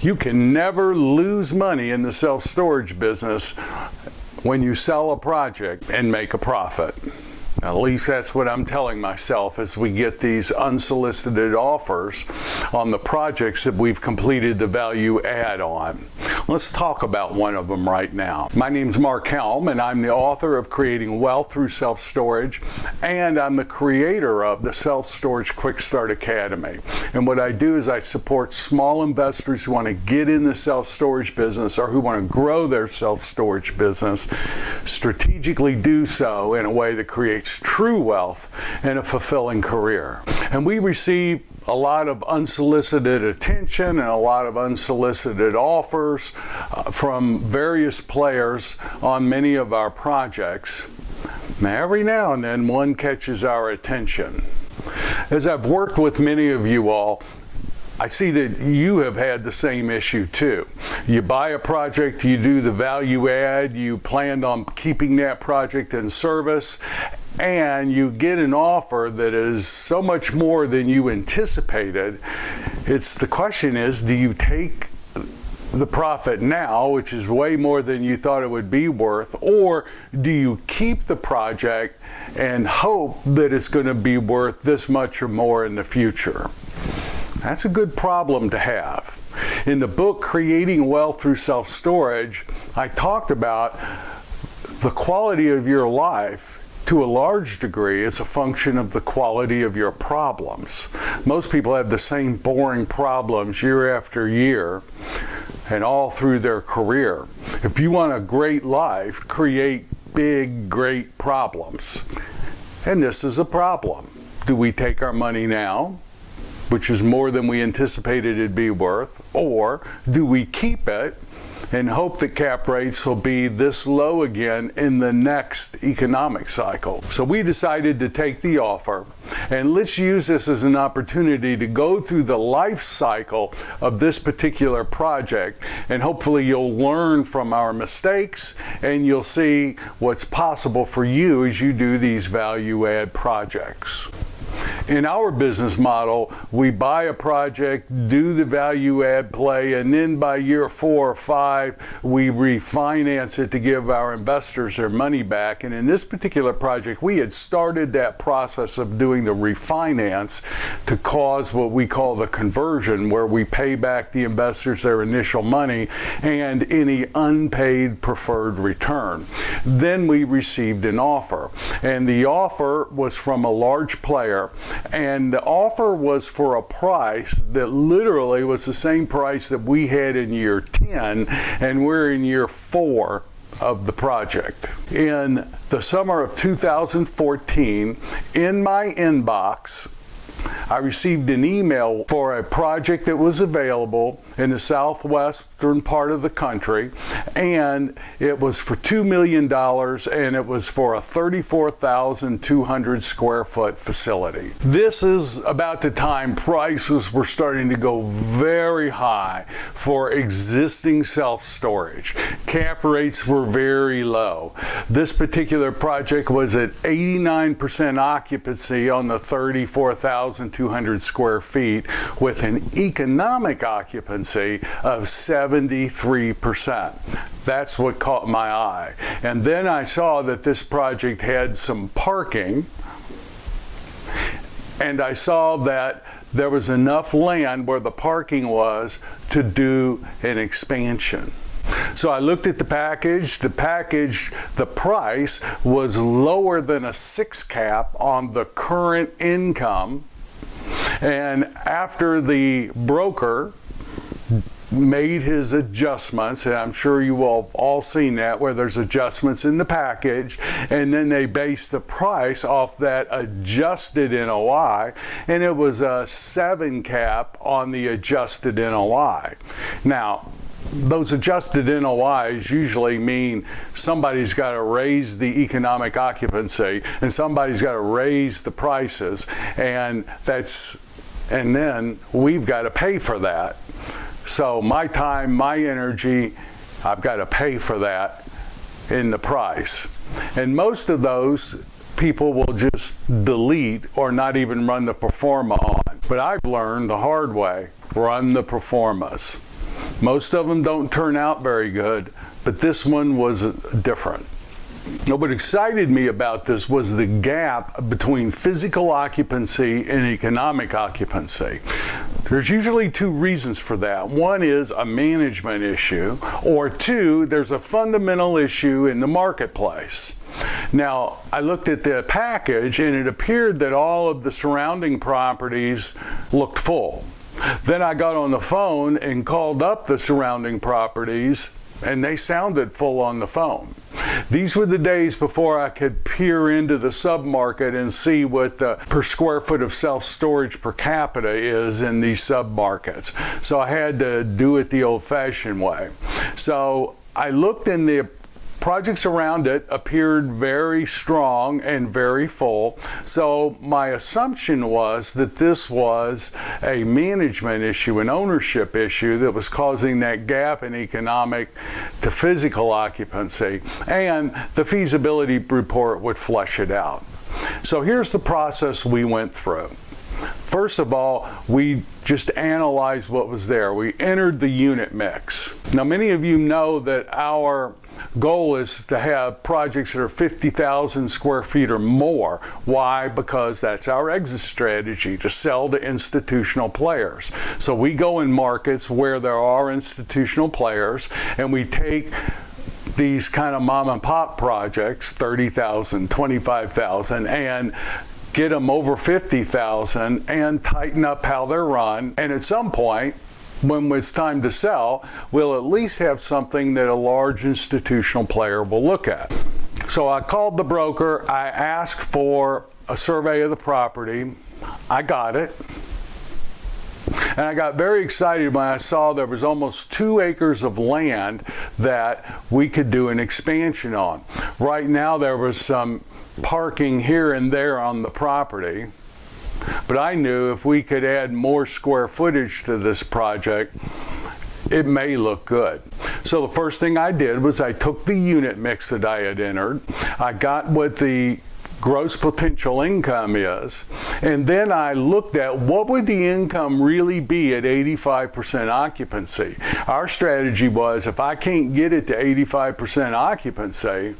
You can never lose money in the self-storage business when you sell a project and make a profit. At least that's what I'm telling myself as we get these unsolicited offers on the projects that we've completed the value add on. Let's talk about one of them right now. My name's Mark Helm, and I'm the author of Creating Wealth Through Self-Storage, and I'm the creator of the Self-Storage Quick Start Academy. And what I do is I support small investors who want to get in the self-storage business or who want to grow their self-storage business, strategically do so in a way that creates true wealth and a fulfilling career. And we receive a lot of unsolicited attention and a lot of unsolicited offers from various players on many of our projects. Now, every now and then one catches our attention. As I've worked with many of you all, I see that you have had the same issue too. You buy a project, you do the value add, you planned on keeping that project in service, and you get an offer that is so much more than you anticipated. The question is, do you take the profit now, which is way more than you thought it would be worth, or do you keep the project and hope that it's going to be worth this much or more in the future? That's a good problem to have. In the book, Creating Wealth Through Self-Storage, I talked about the quality of your life. To a large degree, it's a function of the quality of your problems. Most people have the same boring problems year after year and all through their career. If you want a great life, create big, great problems. And this is a problem. Do we take our money now, which is more than we anticipated it'd be worth, or do we keep it and hope that cap rates will be this low again in the next economic cycle? So we decided to take the offer, and let's use this as an opportunity to go through the life cycle of this particular project, and hopefully you'll learn from our mistakes and you'll see what's possible for you as you do these value add projects. In our business model, we buy a project, do the value add play, and then by year 4 or 5, we refinance it to give our investors their money back. And in this particular project, we had started that process of doing the refinance to cause what we call the conversion, where we pay back the investors their initial money and any unpaid preferred return. Then we received an offer, and the offer was from a large player. And the offer was for a price that literally was the same price that we had in year 10, and we're in year 4 of the project. In the summer of 2014, in my inbox, I received an email for a project that was available in the southwestern part of the country, and it was for $2 million, and it was for a 34,200 square foot facility. This is about the time prices were starting to go very high for existing self-storage. Cap rates were very low. This particular project was at 89% occupancy on the 34,200 square feet with an economic occupancy of 73%. That's what caught my eye. And then I saw that this project had some parking, and I saw that there was enough land where the parking was to do an expansion. So I looked at the package. The price was lower than a 6 cap on the current income. And after the broker made his adjustments, and I'm sure you all have all seen that, where there's adjustments in the package, and then they base the price off that adjusted NOI, and it was a 7 cap on the adjusted NOI. Now, those adjusted NOIs usually mean somebody's got to raise the economic occupancy and somebody's got to raise the prices, and then we've got to pay for that. So my time, my energy, I've got to pay for that in the price. And most of those people will just delete or not even run the pro forma on. But I've learned the hard way, run the pro formas. Most of them don't turn out very good, but this one was different. Now, what excited me about this was the gap between physical occupancy and economic occupancy. There's usually two reasons for that. One is a management issue, or two, there's a fundamental issue in the marketplace. Now, I looked at the package and it appeared that all of the surrounding properties looked full. Then I got on the phone and called up the surrounding properties and they sounded full on the phone. These were the days before I could peer into the submarket and see what the per square foot of self-storage per capita is in these submarkets. So I had to do it the old-fashioned way. So I looked, and the projects around it appeared very strong and very full. So my assumption was that this was a management issue, an ownership issue that was causing that gap in economic to physical occupancy, and the feasibility report would flesh it out. So here's the process we went through. First of all, we just analyzed what was there. We entered the unit mix. Now, many of you know that our goal is to have projects that are 50,000 square feet or more. Why? Because that's our exit strategy, to sell to institutional players. So we go in markets where there are institutional players, and we take these kind of mom and pop projects, 30,000, 25,000, and get them over 50,000 and tighten up how they're run. And at some point, when it's time to sell, we'll at least have something that a large institutional player will look at. So I called the broker, I asked for a survey of the property, I got it, and I got very excited when I saw there was almost 2 acres of land that we could do an expansion on. Right now there was some parking here and there on the property, but I knew if we could add more square footage to this project, it may look good. So the first thing I did was I took the unit mix that I had entered, I got what the gross potential income is, and then I looked at what would the income really be at 85% occupancy. Our strategy was, if I can't get it to 85% occupancy,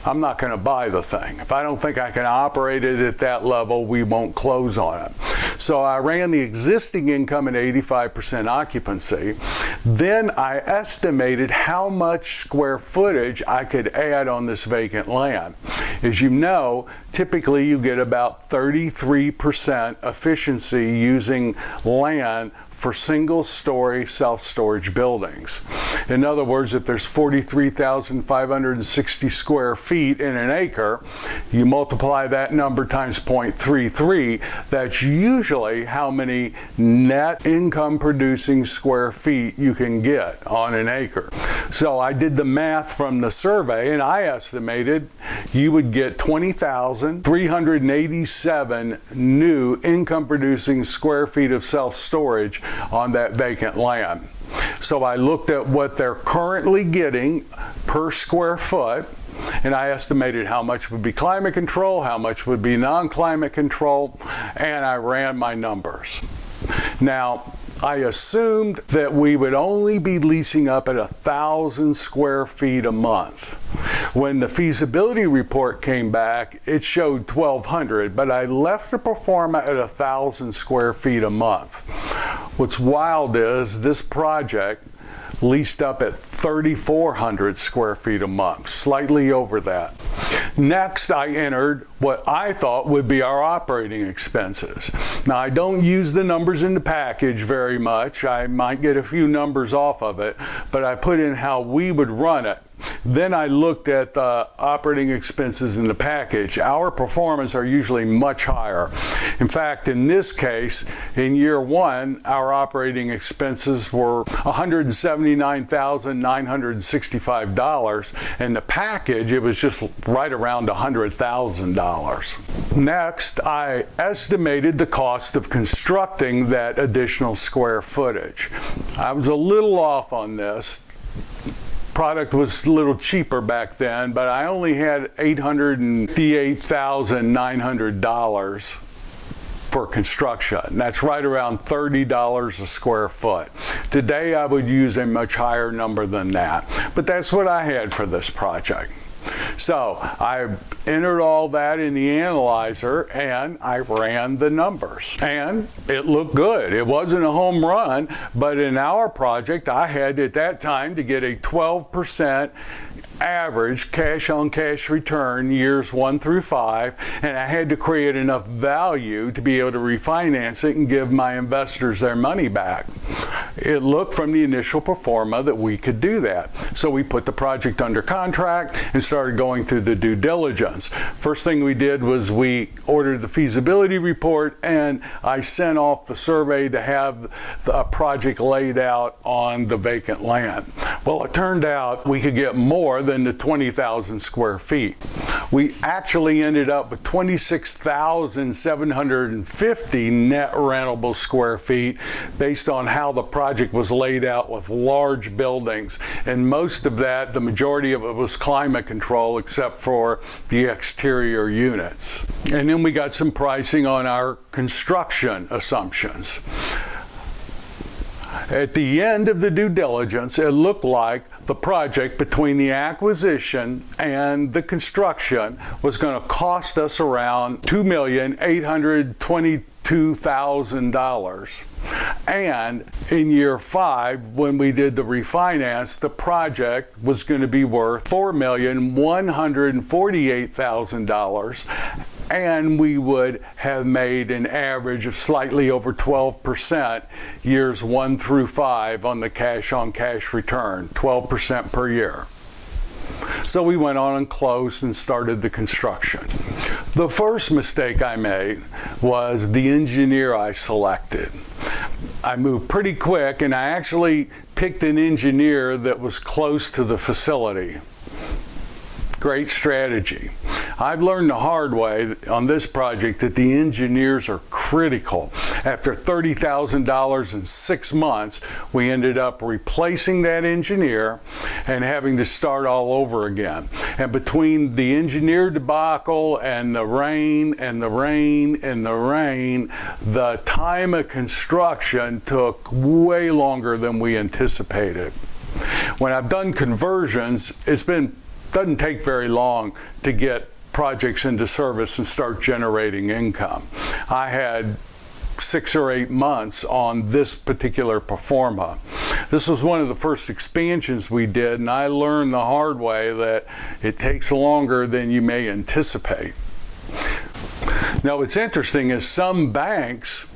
I'm not going to buy the thing. If I don't think I can operate it at that level, we won't close on it. So I ran the existing income at 85% occupancy. Then I estimated how much square footage I could add on this vacant land. As you know, typically you get about 33% efficiency using land for single-story self-storage buildings. In other words, if there's 43,560 square feet in an acre, you multiply that number times 0.33, that's usually how many net income-producing square feet you can get on an acre. So I did the math from the survey, and I estimated you would get 20,387 new income-producing square feet of self-storage on that vacant land. So I looked at what they're currently getting per square foot, and I estimated how much would be climate control, how much would be non-climate control, and I ran my numbers. Now, I assumed that we would only be leasing up at 1,000 square feet a month. When the feasibility report came back, it showed 1,200, but I left the pro forma at 1,000 square feet a month. What's wild is this project leased up at 3,400 square feet a month, slightly over that. Next, I entered what I thought would be our operating expenses. Now, I don't use the numbers in the package very much. I might get a few numbers off of it, but I put in how we would run it. Then I looked at the operating expenses in the package. Our performance are usually much higher. In fact, in this case, in year one, our operating expenses were $179,965. In the package, it was just right around $100,000. Next, I estimated the cost of constructing that additional square footage. I was a little off on this. Product was a little cheaper back then, but I only had $858,900 for construction. That's right around $30 a square foot. Today I would use a much higher number than that, but that's what I had for this project. So I entered all that in the analyzer and I ran the numbers, and it looked good. It wasn't a home run, but in our project I had at that time to get a 12% average cash-on-cash return years 1 through 5, and I had to create enough value to be able to refinance it and give my investors their money back. It looked from the initial pro forma that we could do that. So we put the project under contract and started going through the due diligence. First thing we did was we ordered the feasibility report, and I sent off the survey to have a project laid out on the vacant land. Well, it turned out we could get more than the 20,000 square feet. We actually ended up with 26,750 net rentable square feet based on how the project was laid out with large buildings. And most of that, the majority of it was climate control except for the exterior units. And then we got some pricing on our construction assumptions. At the end of the due diligence, it looked like the project, between the acquisition and the construction, was going to cost us around $2,822,000. And in year 5, when we did the refinance, the project was going to be worth $4,148,000. And we would have made an average of slightly over 12% years 1 through 5 on the cash-on-cash return, 12% per year. So we went on and closed and started the construction. The first mistake I made was the engineer I selected. I moved pretty quick, and I actually picked an engineer that was close to the facility. Great strategy. I've learned the hard way on this project that the engineers are critical. After $30,000 in 6 months, we ended up replacing that engineer and having to start all over again. And between the engineer debacle and the rain and the rain and the rain, the time of construction took way longer than we anticipated. When I've done conversions, doesn't take very long to get projects into service and start generating income. I had 6 or 8 months on this particular pro forma. This was one of the first expansions we did, and I learned the hard way that it takes longer than you may anticipate. Now, what's interesting is some banks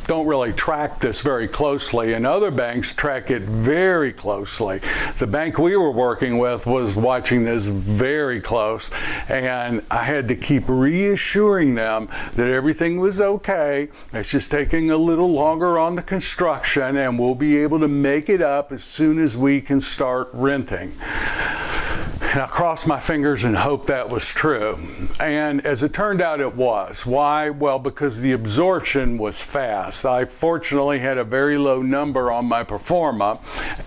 don't really track this very closely, and other banks track it very closely. The bank we were working with was watching this very close, and I had to keep reassuring them that everything was okay. It's just taking a little longer on the construction, and we'll be able to make it up as soon as we can start renting. And I crossed my fingers and hoped that was true. And as it turned out, it was. Why? Well, because the absorption was fast. I fortunately had a very low number on my pro forma,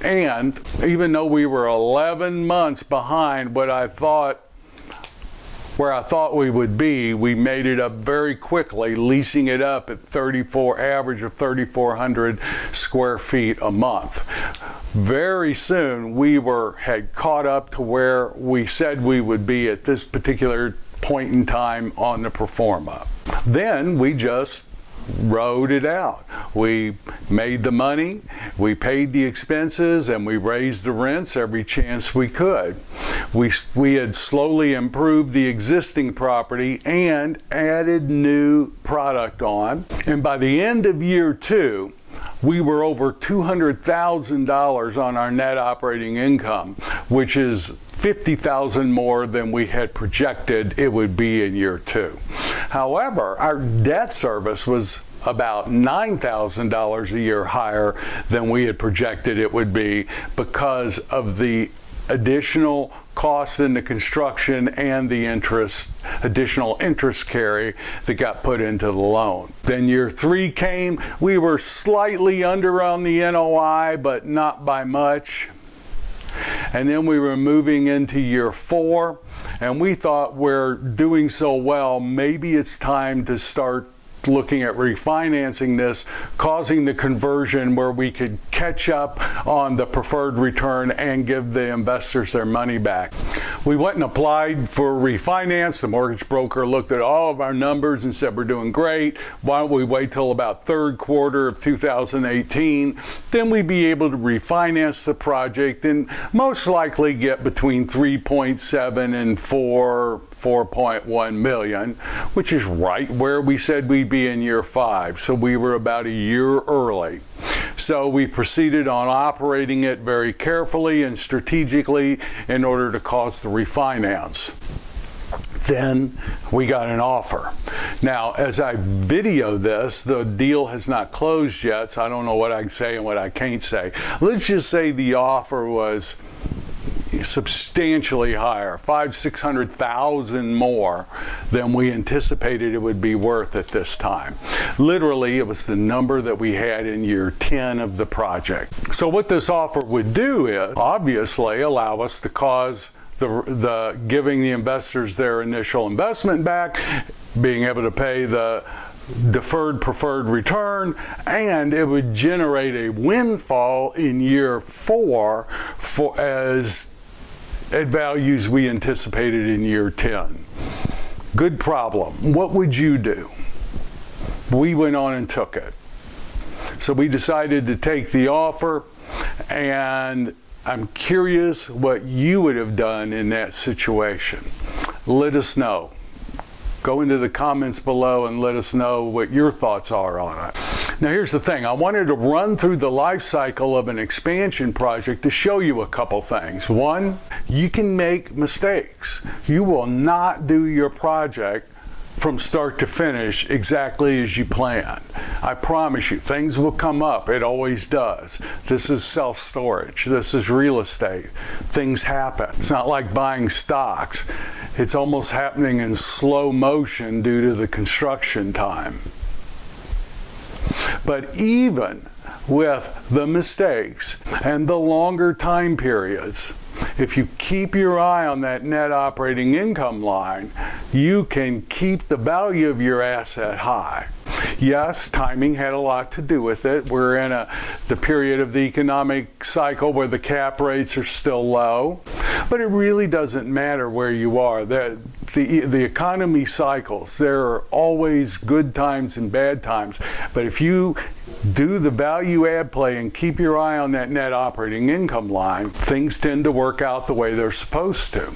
and even though we were 11 months behind where I thought we would be, we made it up very quickly, leasing it up at average of 3,400 square feet a month. Very soon we had caught up to where we said we would be at this particular point in time on the pro forma. Then we just rode it out. We made the money, we paid the expenses, and we raised the rents every chance we could. We had slowly improved the existing property and added new product on. And by the end of year 2, we were over $200,000 on our net operating income, which is $50,000 more than we had projected it would be in year 2. However, our debt service was about $9,000 a year higher than we had projected it would be because of the additional cost in the construction and the additional interest carry that got put into the loan. Then year 3 came. We were slightly under on the NOI, but not by much. And then we were moving into year 4, and we thought we're doing so well, maybe it's time to start looking at refinancing this, causing the conversion where we could catch up on the preferred return and give the investors their money back. We went and applied for refinance. The mortgage broker looked at all of our numbers and said, we're doing great. Why don't we wait till about third quarter of 2018? Then we'd be able to refinance the project and most likely get between 3.7 and 4.1 million, which is right where we said we'd be in year 5. So we were about a year early. So we proceeded on operating it very carefully and strategically in order to cause the refinance. Then we got an offer. Now, as I video this, the deal has not closed yet, so I don't know what I can say and what I can't say. Let's just say the offer was substantially higher, $500,000-$600,000 more than we anticipated it would be worth at this time. Literally, it was the number that we had in year 10 of the project. So what this offer would do is obviously allow us to cause the giving the investors their initial investment back, being able to pay the deferred preferred return, and it would generate a windfall in year 4 as at values we anticipated in year 10. Good problem. What would you do? We went on and took it. So we decided to take the offer, and I'm curious what you would have done in that situation. Let us know. Go into the comments below and let us know what your thoughts are on it. Now here's the thing, I wanted to run through the life cycle of an expansion project to show you a couple things. One, you can make mistakes. You will not do your project from start to finish exactly as you plan. I promise you, things will come up. It always does. This is self-storage. This is real estate. Things happen. It's not like buying stocks. It's almost happening in slow motion due to the construction time. But even with the mistakes and the longer time periods, if you keep your eye on that net operating income line, you can keep the value of your asset high. Yes, timing had a lot to do with it. We're in the period of the economic cycle where the cap rates are still low, but it really doesn't matter where you are. The economy cycles. There are always good times and bad times, but if you do the value add play and keep your eye on that net operating income line, things tend to work out the way they're supposed to.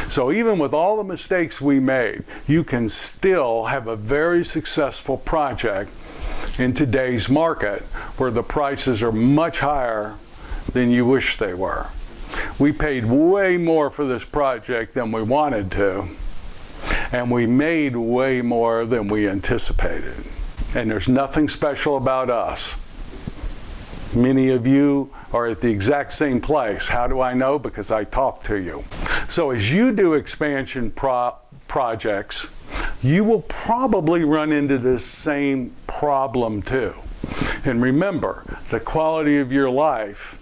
So even with all the mistakes we made, you can still have a very successful project in today's market where the prices are much higher than you wish they were. We paid way more for this project than we wanted to, and we made way more than we anticipated. And there's nothing special about us. Many of you are at the exact same place. How do I know? Because I talk to you. So as you do expansion projects, you will probably run into this same problem too. And remember, the quality of your life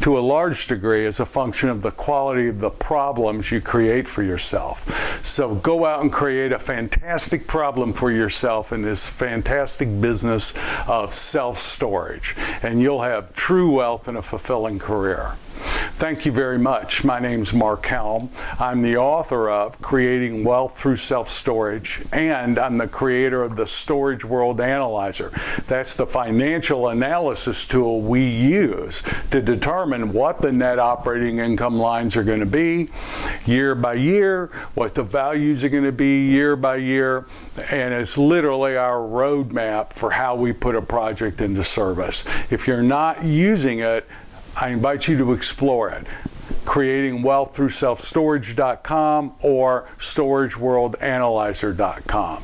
to a large degree is a function of the quality of the problems you create for yourself. So go out and create a fantastic problem for yourself in this fantastic business of self-storage, and you'll have true wealth and a fulfilling career. Thank you very much. My name's Mark Helm. I'm the author of Creating Wealth Through Self-Storage, and I'm the creator of the Storage World Analyzer. That's the financial analysis tool we use to determine what the net operating income lines are going to be year by year, what the values are going to be year by year, and it's literally our roadmap for how we put a project into service. If you're not using it, I invite you to explore it. CreatingWealthThroughSelfStorage.com or StorageWorldAnalyzer.com.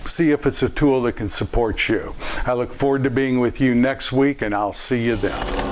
See if it's a tool that can support you. I look forward to being with you next week, and I'll see you then.